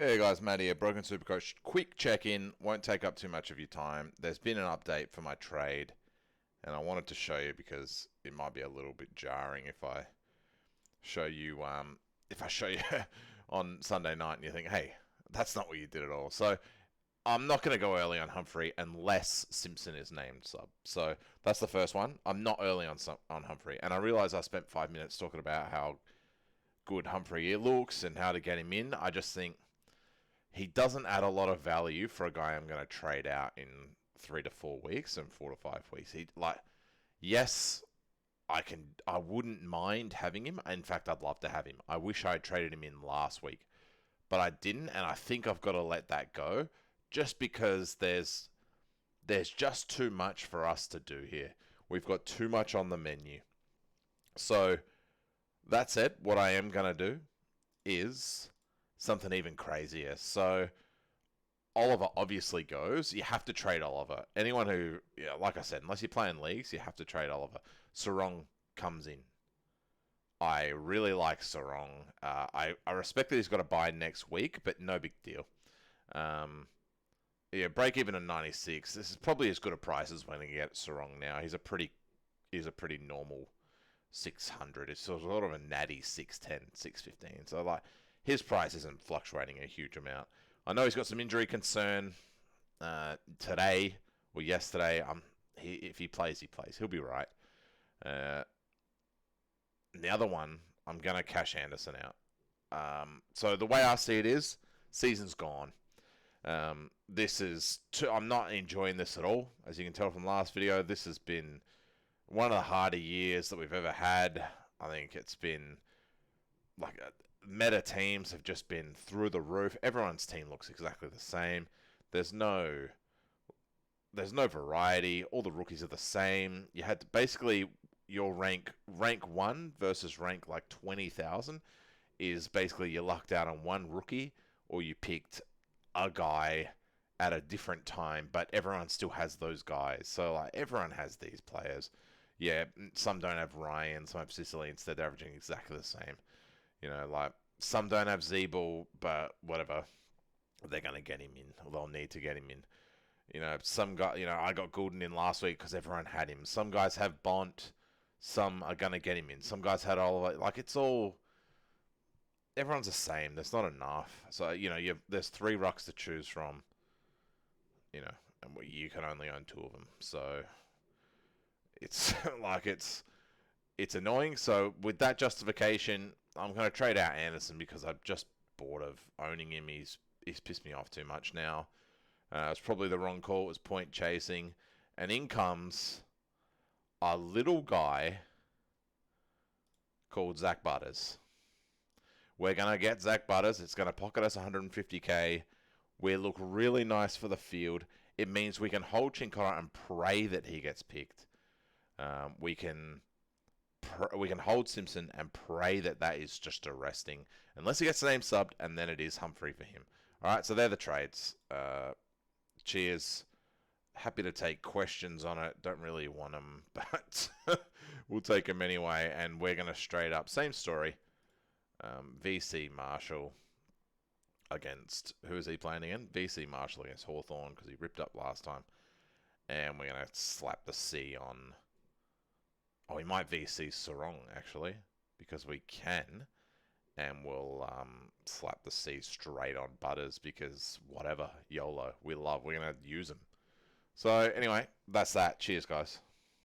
Hey guys, Matt here, Broken Supercoach. Quick check-in, won't take up too much of your time. There's been an update for my trade, and I wanted to show you because it might be a little bit jarring if I show you, on Sunday night and you think, hey, that's not what you did at all. So I'm not going to go early on Humphrey unless Simpson is named sub. So that's the first one. I'm not early on Humphrey, and I realize I spent 5 minutes talking about how good Humphrey looks and how to get him in. I just think he doesn't add a lot of value for a guy I'm going to trade out in 3 to 4 weeks and 4 to 5 weeks. Yes, I wouldn't mind having him. In fact, I'd love to have him. I wish I had traded him in last week, but I didn't, and I think I've got to let that go, just because there's just too much for us to do here. We've got too much on the menu. So that said, what I am going to do is something even crazier. So Oliver obviously goes. You have to trade Oliver. Anyone who, yeah, like I said, unless you're playing leagues, you have to trade Oliver. Sarong comes in. I really like Sarong. I respect that he's got a buy next week, but no big deal. Yeah, break even at 96. This is probably as good a price as when you get Sarong now. He's a pretty normal 600. It's sort of a natty 610, 615. So like his price isn't fluctuating a huge amount. I know he's got some injury concern today or yesterday. If he plays, he plays. He'll be right. The other one, I'm going to cash Anderson out. So the way I see it is, season's gone. I'm not enjoying this at all. As you can tell from last video, this has been one of the harder years that we've ever had. I think it's been like meta teams have just been through the roof. Everyone's team looks exactly the same. There's no variety. All the rookies are the same. You had to basically your rank 1 versus rank like 20,000 is basically you lucked out on one rookie or you picked a guy at a different time, but everyone still has those guys. So like everyone has these players. Yeah, some don't have Ryan, some have Sicily instead. They're averaging exactly the same. Like some don't have Zeeble, but whatever. They're going to get him in, or they'll need to get him in. Some guy, I got Goulden in last week because everyone had him. Some guys have Bont. Some are going to get him in. Some guys had Oliver. Like, it's all... Everyone's the same. There's not enough. So, there's 3 rucks to choose from. And you can only own 2 of them. So, it's like, it's annoying. So, with that justification, I'm going to trade out Anderson because I'm just bored of owning him. He's pissed me off too much now. It's probably the wrong call. It was point chasing. And in comes a little guy called Zach Butters. We're going to get Zach Butters. It's going to pocket us 150k. We look really nice for the field. It means we can hold Chinchilla and pray that he gets picked. We can hold Simpson and pray that is just a resting. Unless he gets the name subbed, and then it is Humphrey for him. Alright, so they're the trades. Cheers. Happy to take questions on it. Don't really want them, but we'll take them anyway. And we're going to straight up, same story. VC Marshall against, who is he playing again? VC Marshall against Hawthorn because he ripped up last time. And we're going to slap the C on... Oh, we might VC Sarong, actually, because we can. And we'll slap the C straight on Butters because whatever, YOLO, we're going to use him. So anyway, that's that. Cheers, guys.